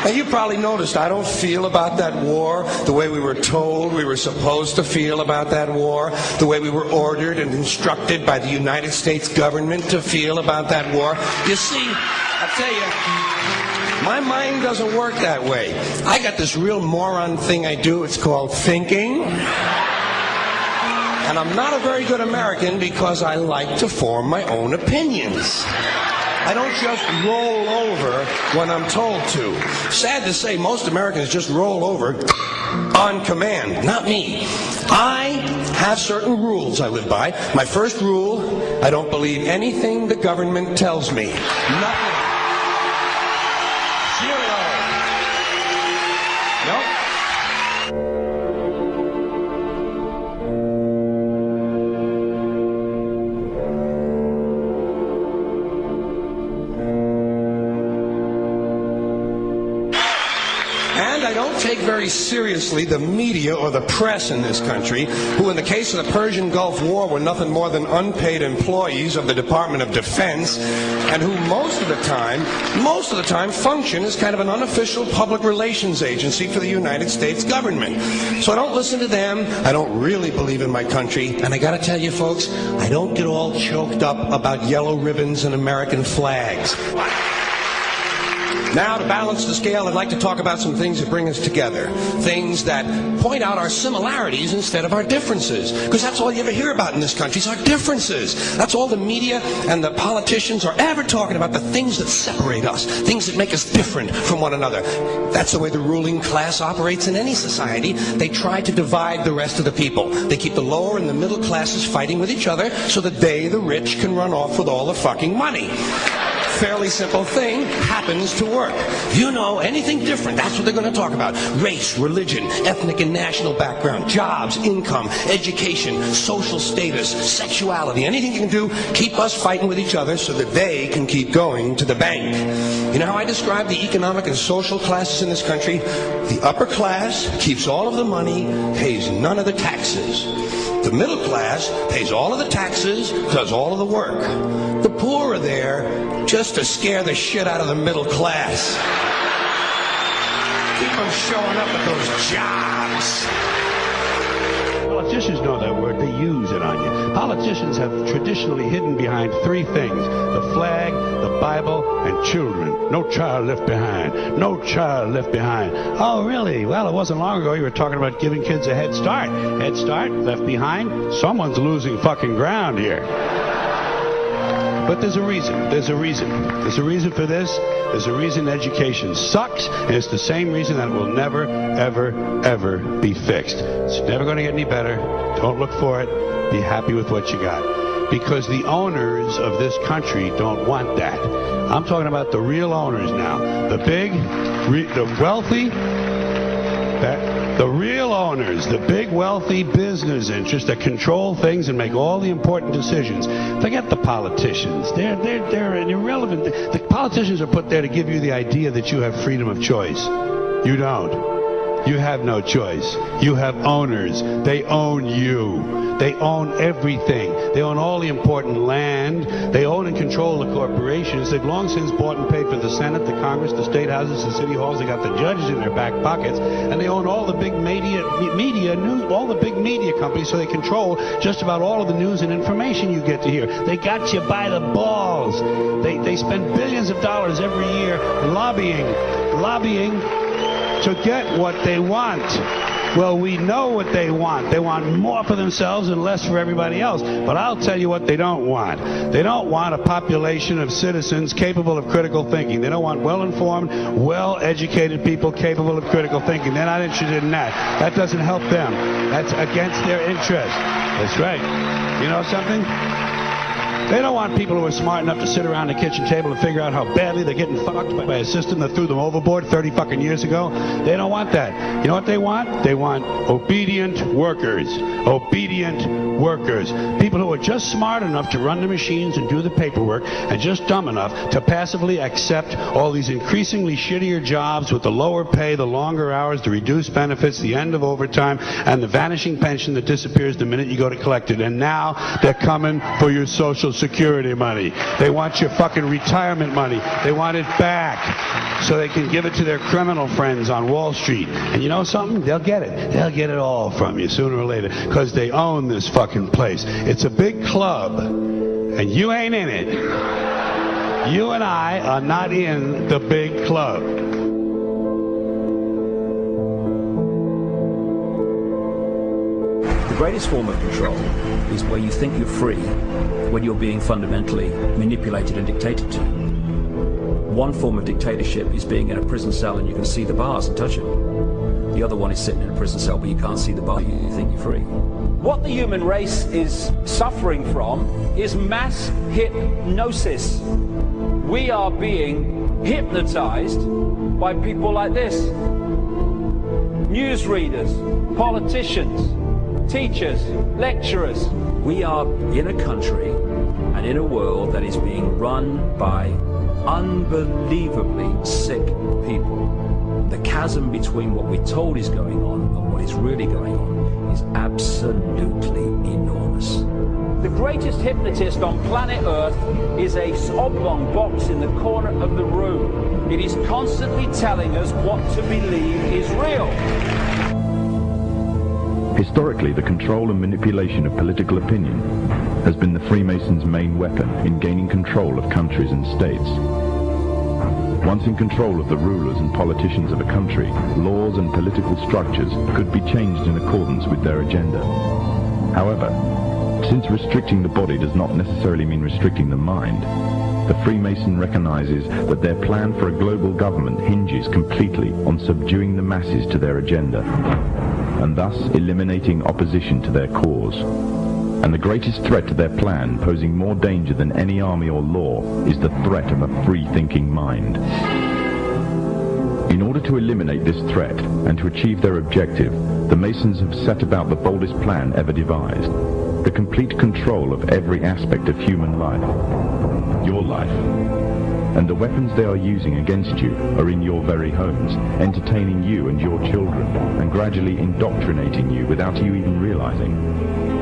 Now, you probably noticed I don't feel about that war the way we were told we were supposed to feel about that war, the way we were ordered and instructed by the United States government to feel about that war. You see, I'll tell you, my mind doesn't work that way. I got this real moron thing I do. It's called thinking. And I'm not a very good American because I like to form my own opinions. I don't just roll over when I'm told to. Sad to say, most Americans just roll over on command. Not me. I have certain rules I live by. My first rule, I don't believe anything the government tells me. Nothing. Zero. Nope. And I don't take very seriously the media or the press in this country, who in the case of the Persian Gulf War were nothing more than unpaid employees of the Department of Defense, and who most of the time function as kind of an unofficial public relations agency for the United States government. So I don't listen to them. I don't really believe in my country. And I gotta tell you folks, I don't get all choked up about yellow ribbons and American flags. Now, to balance the scale, I'd like to talk about some things that bring us together. Things that point out our similarities instead of our differences. Because that's all you ever hear about in this country is our differences. That's all the media and the politicians are ever talking about, the things that separate us, things that make us different from one another. That's the way the ruling class operates in any society. They try to divide the rest of the people. They keep the lower and the middle classes fighting with each other so that they, the rich, can run off with all the fucking money. Fairly simple thing happens to work. You know, anything different, that's what they're going to talk about. Race, religion, ethnic and national background, jobs, income, education, social status, sexuality, anything you can do, keep us fighting with each other so that they can keep going to the bank. You know how I describe the economic and social classes in this country? The upper class keeps all of the money, pays none of the taxes. The middle class pays all of the taxes, does all of the work. The poor are there just to scare the shit out of the middle class. Keep them showing up at those jobs. Politicians know that word. They use it on you. Politicians have traditionally hidden behind three things: the flag, the Bible, and children. No child left behind. No child left behind. Oh, really? Well, it wasn't long ago you were talking about giving kids a head start. Head start, left behind? Someone's losing fucking ground here. But there's a reason. There's a reason. There's a reason for this. There's a reason education sucks, and it's the same reason that it will never, ever, ever be fixed. It's never going to get any better. Don't look for it. Be happy with what you got. Because the owners of this country don't want that. I'm talking about the real owners now. The big, the wealthy, the real owners, the big wealthy business interests that control things and make all the important decisions. Forget the politicians. They're irrelevant. The politicians are put there to give you the idea that you have freedom of choice. You don't. You have no choice. You have owners. They own you. They own everything. They own all the important land. They own and control the corporations. They've long since bought and paid for the Senate, the Congress, the state houses, the city halls. They got the judges in their back pockets, and they own all the big all the big media companies. So they control just about all of the news and information you get to hear. They got you by the balls. They spend billions of dollars every year lobbying to get what they want. Well, we know what they want. They want more for themselves and less for everybody else. But I'll tell you what they don't want. They don't want a population of citizens capable of critical thinking. They don't want well-informed, well-educated people capable of critical thinking. They're not interested in that. That doesn't help them. That's against their interest. That's right. You know something? They don't want people who are smart enough to sit around the kitchen table and figure out how badly they're getting fucked by a system that threw them overboard 30 fucking years ago. They don't want that. You know what they want? They want obedient workers. Obedient workers. People who are just smart enough to run the machines and do the paperwork, and just dumb enough to passively accept all these increasingly shittier jobs with the lower pay, the longer hours, the reduced benefits, the end of overtime, and the vanishing pension that disappears the minute you go to collect it. And now they're coming for your Social Social Security money. They want your fucking retirement money. They want it back so they can give it to their criminal friends on Wall Street. And you know something? They'll get it. They'll get it all from you sooner or later because they own this fucking place. It's a big club, and you ain't in it. You and I are not in the big club. The greatest form of control is where you think you're free when you're being fundamentally manipulated and dictated to. One form of dictatorship is being in a prison cell and you can see the bars and touch them. The other one is sitting in a prison cell but you can't see the bar, you think you're free. What the human race is suffering from is mass hypnosis. We are being hypnotized by people like this. Newsreaders, politicians, teachers, lecturers. We are in a country and in a world that is being run by unbelievably sick people. The chasm between what we're told is going on and what is really going on is absolutely enormous. The greatest hypnotist on planet Earth is a oblong box in the corner of the room. It is constantly telling us what to believe is real. Historically, the control and manipulation of political opinion has been the Freemasons' main weapon in gaining control of countries and states. Once in control of the rulers and politicians of a country, laws and political structures could be changed in accordance with their agenda. However, since restricting the body does not necessarily mean restricting the mind, the Freemason recognizes that their plan for a global government hinges completely on subduing the masses to their agenda, and thus eliminating opposition to their cause. And the greatest threat to their plan, posing more danger than any army or law, is the threat of a free-thinking mind. In order to eliminate this threat and to achieve their objective, the Masons have set about the boldest plan ever devised: the complete control of every aspect of human life, your life. And the weapons they are using against you are in your very homes, entertaining you and your children, and gradually indoctrinating you without you even realizing.